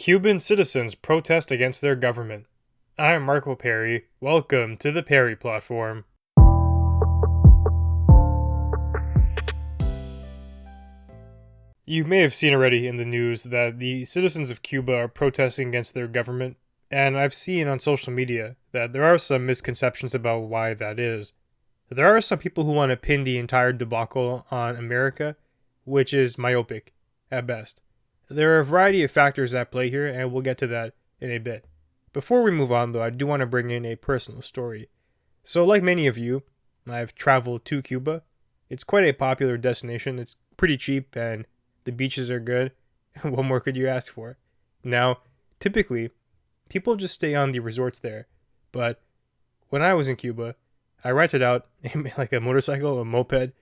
Cuban citizens protest against their government. I'm Marco Perry. Welcome to the Perry Platform. You may have seen already in the news that the citizens of Cuba are protesting against their government, and I've seen on social media that there are some misconceptions about why that is. There are some people who want to pin the entire debacle on America, which is myopic at best. There are a variety of factors at play here, and we'll get to that in a bit. Before we move on, though, I do want to bring in a personal story. So, like many of you, I've traveled to Cuba. It's quite a popular destination. It's pretty cheap, and the beaches are good. What more could you ask for? Now, typically, people just stay on the resorts there. But when I was in Cuba, I rented out like a motorcycle, a moped,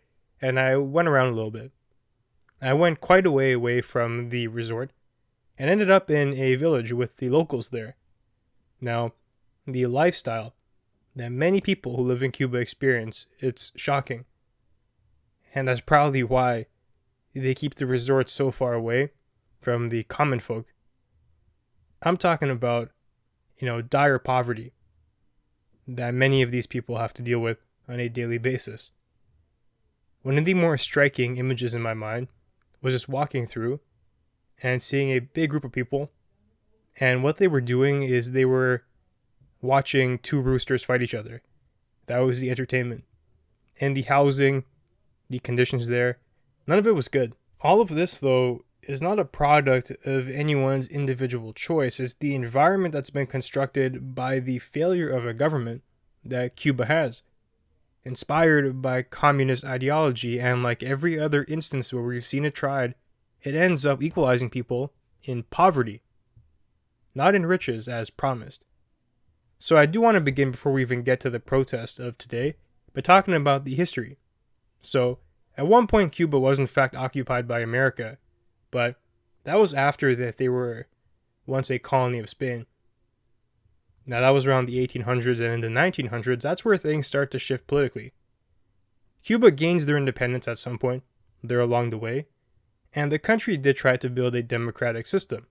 and I went around a little bit. I went quite a way away from the resort and ended up in a village with the locals there. Now, the lifestyle that many people who live in Cuba experience, it's shocking. And that's probably why they keep the resorts so far away from the common folk. I'm talking about, dire poverty that many of these people have to deal with on a daily basis. One of the more striking images in my mind was just walking through and seeing a big group of people, and what they were doing is they were watching two roosters fight each other. That was the entertainment. And the housing, the conditions there, none of it was good. All of this, though, is not a product of anyone's individual choice. It's the environment that's been constructed by the failure of a government that Cuba has, inspired by communist ideology, and like every other instance where we've seen it tried, it ends up equalizing people in poverty, not in riches as promised. So I do want to begin, before we even get to the protest of today, by talking about the history. So, at one point Cuba was in fact occupied by America, but that was after that they were once a colony of Spain. Now that was around the 1800s, and in the 1900s, that's where things start to shift politically. Cuba gains their independence at some point there along the way, and the country did try to build a democratic system.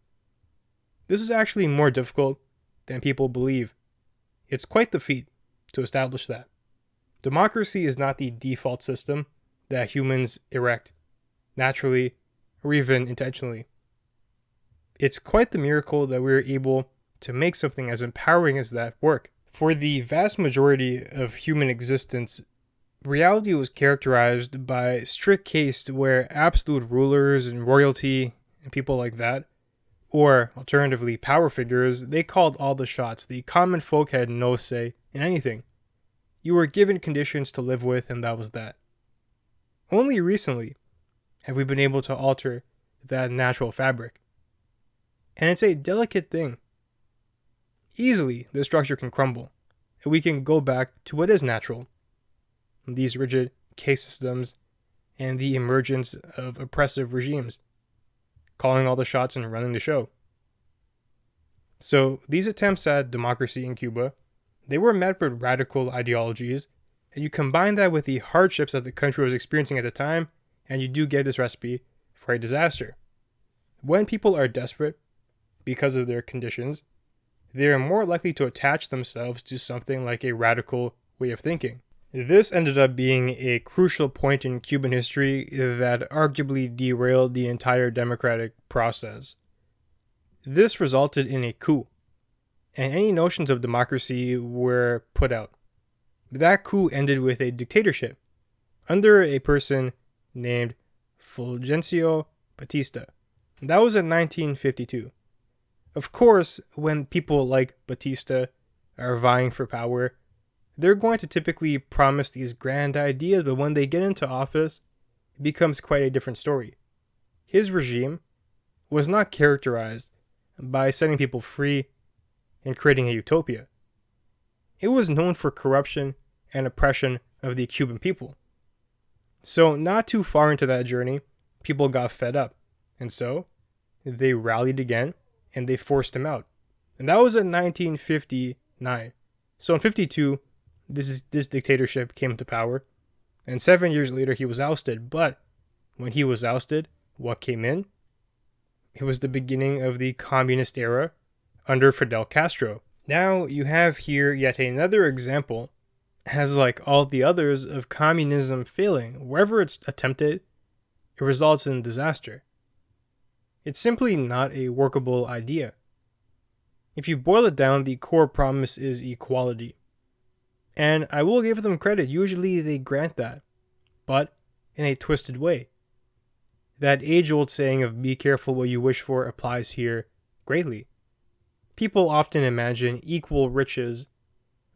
This is actually more difficult than people believe. It's quite the feat to establish that. Democracy is not the default system that humans erect, naturally or even intentionally. It's quite the miracle that we're able to make something as empowering as that work. For the vast majority of human existence, reality was characterized by strict caste where absolute rulers and royalty and people like that, or alternatively power figures, they called all the shots. The common folk had no say in anything. You were given conditions to live with, and that was that. Only recently have we been able to alter that natural fabric. And it's a delicate thing. Easily, the structure can crumble, and we can go back to what is natural. These rigid caste systems and the emergence of oppressive regimes, calling all the shots and running the show. So these attempts at democracy in Cuba, they were met with radical ideologies, and you combine that with the hardships that the country was experiencing at the time, and you do get this recipe for a disaster. When people are desperate because of their conditions, they are more likely to attach themselves to something like a radical way of thinking. This ended up being a crucial point in Cuban history that arguably derailed the entire democratic process. This resulted in a coup, and any notions of democracy were put out. That coup ended with a dictatorship under a person named Fulgencio Batista. That was in 1952. Of course, when people like Batista are vying for power, they're going to typically promise these grand ideas, but when they get into office, it becomes quite a different story. His regime was not characterized by setting people free and creating a utopia. It was known for corruption and oppression of the Cuban people. So not too far into that journey, people got fed up, and so they rallied again and they forced him out. And that was in 1959. So in 52, this dictatorship came to power, and 7 years later he was ousted. But when he was ousted, what came in? It was the beginning of the communist era under Fidel Castro. Now you have here yet another example, as like all the others, of communism failing. Wherever it's attempted, it results in disaster. It's simply not a workable idea. If you boil it down, the core promise is equality. And I will give them credit, usually they grant that, but in a twisted way. That age-old saying of be careful what you wish for applies here greatly. People often imagine equal riches,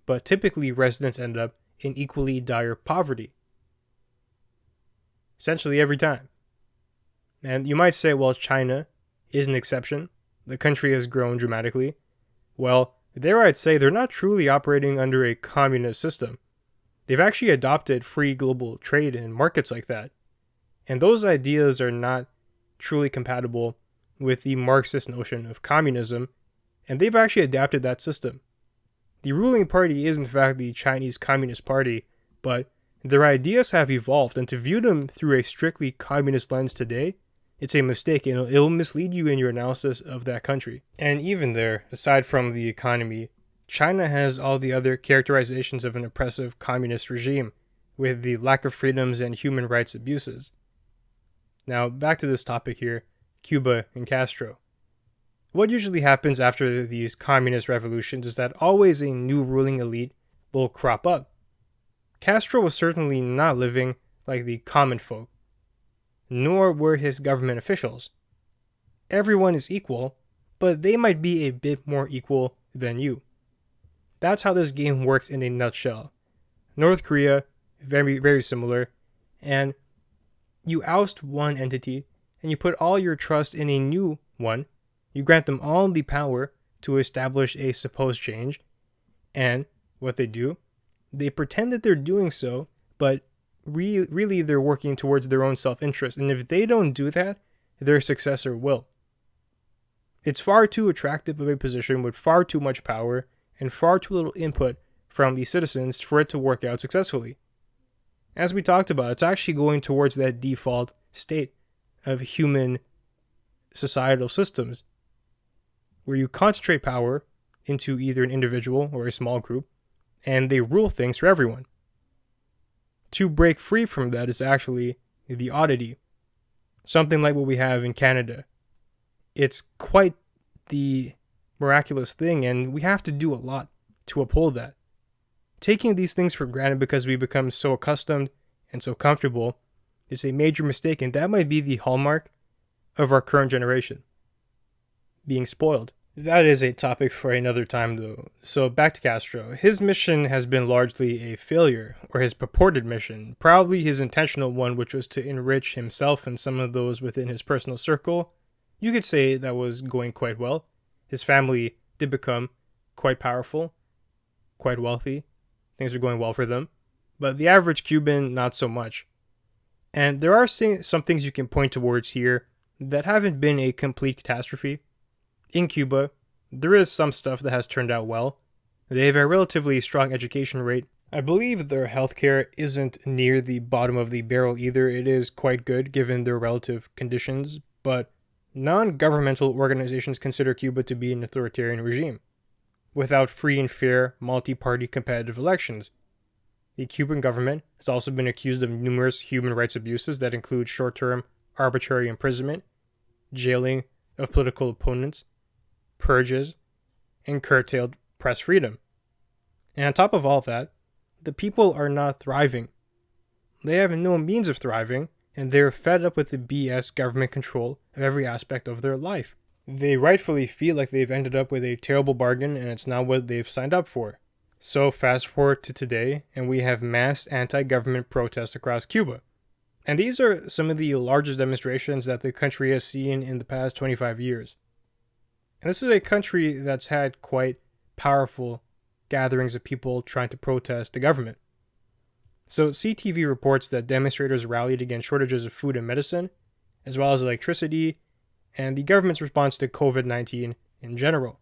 but typically residents end up in equally dire poverty. Essentially every time. And you might say, well, China is an exception. The country has grown dramatically. Well, there I'd say they're not truly operating under a communist system. They've actually adopted free global trade in markets like that. And those ideas are not truly compatible with the Marxist notion of communism, and they've actually adapted that system. The ruling party is in fact the Chinese Communist Party, but their ideas have evolved, and to view them through a strictly communist lens today, it's a mistake, and it'll mislead you in your analysis of that country. And even there, aside from the economy, China has all the other characterizations of an oppressive communist regime, with the lack of freedoms and human rights abuses. Now, back to this topic here, Cuba and Castro. What usually happens after these communist revolutions is that always a new ruling elite will crop up. Castro was certainly not living like the common folk, nor were his government officials. Everyone is equal, but they might be a bit more equal than you. That's how this game works in a nutshell. North Korea, very, very similar, and you oust one entity and you put all your trust in a new one. You grant them all the power to establish a supposed change, and what they do, they pretend that they're doing so, but really they're working towards their own self-interest, and if they don't do that, their successor will. It's far too attractive of a position with far too much power and far too little input from the citizens for it to work out successfully. As we talked about, it's actually going towards that default state of human societal systems, where you concentrate power into either an individual or a small group, and they rule things for everyone. To break free from that is actually the oddity. Something like what we have in Canada. It's quite the miraculous thing, and we have to do a lot to uphold that. Taking these things for granted because we become so accustomed and so comfortable is a major mistake, and that might be the hallmark of our current generation. Being spoiled. That is a topic for another time though. So back to Castro. His mission has been largely a failure, or his purported mission, probably his intentional one, which was to enrich himself and some of those within his personal circle. You could say that was going quite well. His family did become quite powerful, quite wealthy. Things were going well for them. But the average Cuban, not so much. And there are some things you can point towards here that haven't been a complete catastrophe. In Cuba, there is some stuff that has turned out well. They have a relatively strong education rate. I believe their healthcare isn't near the bottom of the barrel either. It is quite good given their relative conditions, but non-governmental organizations consider Cuba to be an authoritarian regime, without free and fair multi-party competitive elections. The Cuban government has also been accused of numerous human rights abuses that include short-term arbitrary imprisonment, jailing of political opponents, purges, and curtailed press freedom. And on top of all that, the people are not thriving. They have no means of thriving, and they're fed up with the BS government control of every aspect of their life. They rightfully feel like they've ended up with a terrible bargain and it's not what they've signed up for. So fast forward to today, and we have mass anti-government protests across Cuba. And these are some of the largest demonstrations that the country has seen in the past 25 years. And this is a country that's had quite powerful gatherings of people trying to protest the government. So CTV reports that demonstrators rallied against shortages of food and medicine, as well as electricity, and the government's response to COVID-19 in general.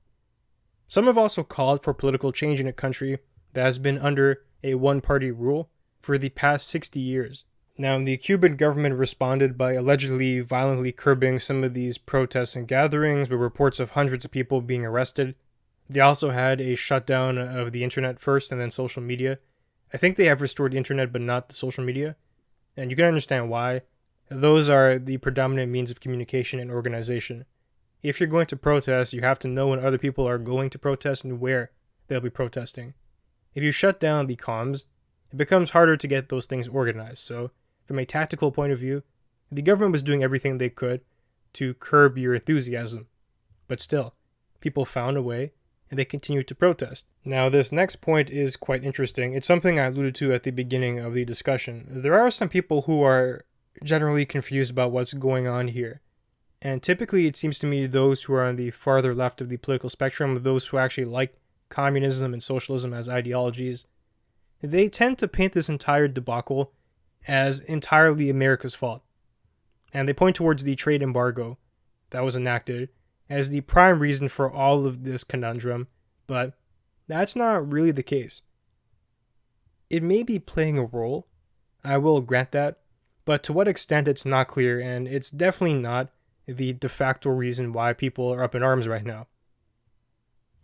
Some have also called for political change in a country that has been under a one-party rule for the past 60 years. Now, the Cuban government responded by allegedly violently curbing some of these protests and gatherings, with reports of hundreds of people being arrested. They also had a shutdown of the internet first and then social media. I think they have restored the internet, but not the social media. And you can understand why. Those are the predominant means of communication and organization. If you're going to protest, you have to know when other people are going to protest and where they'll be protesting. If you shut down the comms, it becomes harder to get those things organized. So, from a tactical point of view, the government was doing everything they could to curb your enthusiasm. But still, people found a way, and they continued to protest. Now, this next point is quite interesting. It's something I alluded to at the beginning of the discussion. There are some people who are generally confused about what's going on here. And typically, it seems to me those who are on the farther left of the political spectrum, those who actually like communism and socialism as ideologies, they tend to paint this entire debacle as entirely America's fault. And they point towards the trade embargo that was enacted as the prime reason for all of this conundrum, but that's not really the case. It may be playing a role, I will grant that, but to what extent it's not clear, and it's definitely not the de facto reason why people are up in arms right now.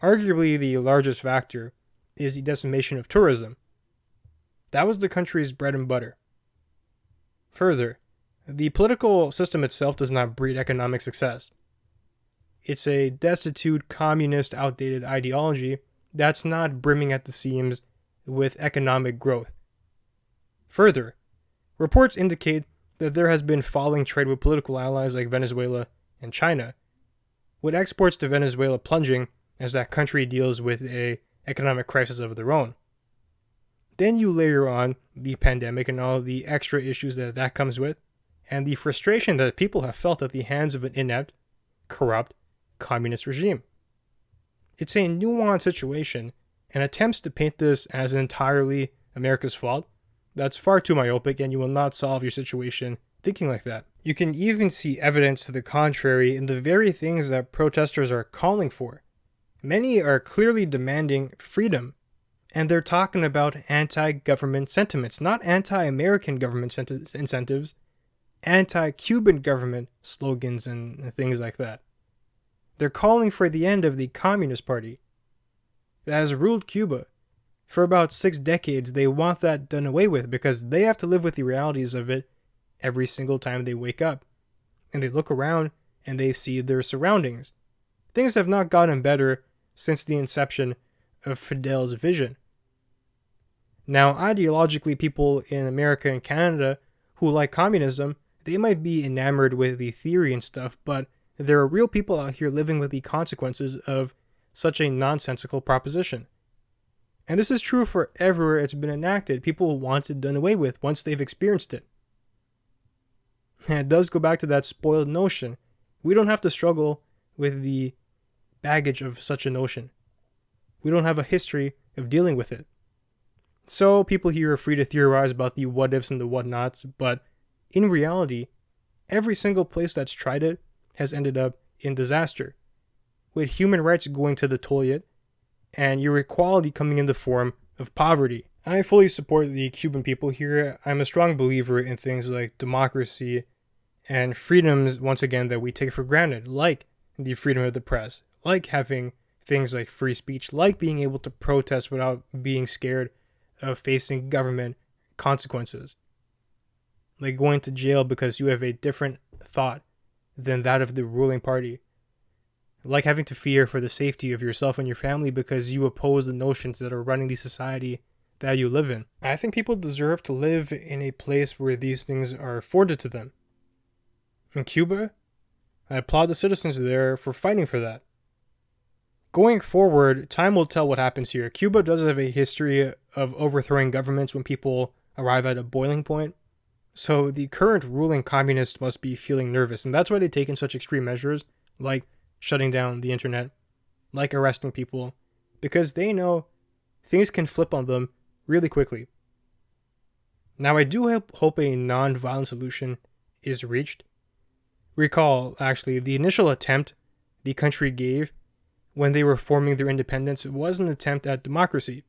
Arguably, the largest factor is the decimation of tourism. That was the country's bread and butter. Further, the political system itself does not breed economic success. It's a destitute, communist, outdated ideology that's not brimming at the seams with economic growth. Further, reports indicate that there has been falling trade with political allies like Venezuela and China, with exports to Venezuela plunging as that country deals with an economic crisis of their own. Then you layer on the pandemic and all the extra issues that comes with, and the frustration that people have felt at the hands of an inept, corrupt, communist regime. It's a nuanced situation, and attempts to paint this as entirely America's fault, that's far too myopic, and you will not solve your situation thinking like that. You can even see evidence to the contrary in the very things that protesters are calling for. Many are clearly demanding freedom, and they're talking about anti-government sentiments, not anti-American government incentives, anti-Cuban government slogans and things like that. They're calling for the end of the Communist Party that has ruled Cuba for about 6 decades. They want that done away with because they have to live with the realities of it every single time they wake up. And they look around and they see their surroundings. Things have not gotten better since the inception of Fidel's vision. Now, ideologically, people in America and Canada who like communism, they might be enamored with the theory and stuff, but there are real people out here living with the consequences of such a nonsensical proposition. And this is true for everywhere it's been enacted. People want it done away with once they've experienced it. And it does go back to that spoiled notion. We don't have to struggle with the baggage of such a notion. We don't have a history of dealing with it. So people here are free to theorize about the what ifs and the what nots, but in reality, every single place that's tried it has ended up in disaster, with human rights going to the toilet and your equality coming in the form of poverty. I fully support the Cuban people here. I'm a strong believer in things like democracy and freedoms, once again, that we take for granted, like the freedom of the press, like having things like free speech, like being able to protest without being scared of facing government consequences, like going to jail because you have a different thought than that of the ruling party, like having to fear for the safety of yourself and your family because you oppose the notions that are running the society that you live in. I think people deserve to live in a place where these things are afforded to them. In Cuba, I applaud the citizens there for fighting for that. Going forward, time will tell what happens here. Cuba does have a history of overthrowing governments when people arrive at a boiling point. So the current ruling communists must be feeling nervous, and that's why they've taken such extreme measures, like shutting down the internet, like arresting people, because they know things can flip on them really quickly. Now, I do hope a non-violent solution is reached. Recall, actually, the initial attempt the country gave when they were forming their independence was an attempt at democracy.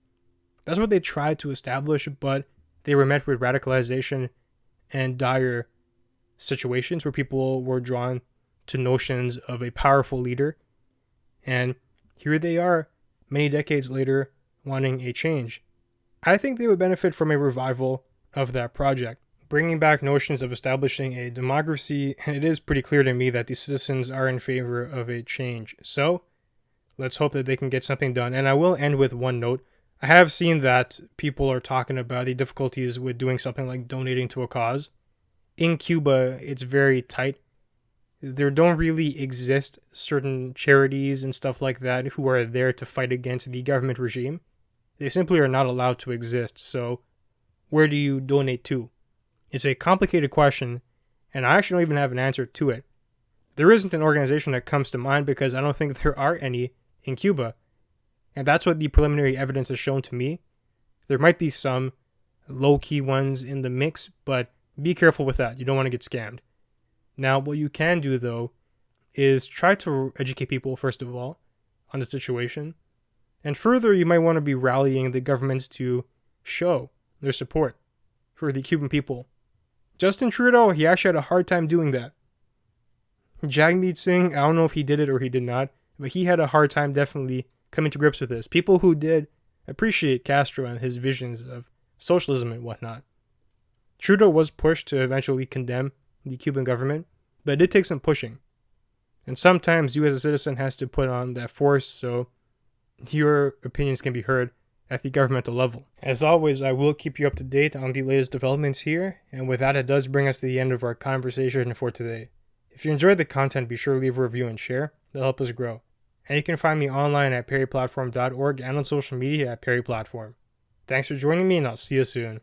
That's what they tried to establish, but they were met with radicalization and dire situations where people were drawn to notions of a powerful leader. And here they are, many decades later, wanting a change. I think they would benefit from a revival of that project, bringing back notions of establishing a democracy, and it is pretty clear to me that the citizens are in favor of a change. So, let's hope that they can get something done. And I will end with one note. I have seen that people are talking about the difficulties with doing something like donating to a cause. In Cuba, it's very tight. There don't really exist certain charities and stuff like that who are there to fight against the government regime. They simply are not allowed to exist. So, where do you donate to? It's a complicated question, and I actually don't even have an answer to it. There isn't an organization that comes to mind because I don't think there are any in Cuba. And that's what the preliminary evidence has shown to me. There might be some low-key ones in the mix, but be careful with that. You don't want to get scammed. Now, what you can do, though, is try to educate people, first of all, on the situation. And further, you might want to be rallying the governments to show their support for the Cuban people. Justin Trudeau, he actually had a hard time doing that. Jagmeet Singh, I don't know if he did it or he did not, but he had a hard time definitely coming to grips with this. People who did appreciate Castro and his visions of socialism and whatnot. Trudeau was pushed to eventually condemn the Cuban government, but it did take some pushing. And sometimes you as a citizen has to put on that force so your opinions can be heard at the governmental level. As always, I will keep you up to date on the latest developments here, and with that, it does bring us to the end of our conversation for today. If you enjoyed the content, be sure to leave a review and share. They'll help us grow. And you can find me online at perryplatform.org and on social media at perryplatform. Thanks for joining me, and I'll see you soon.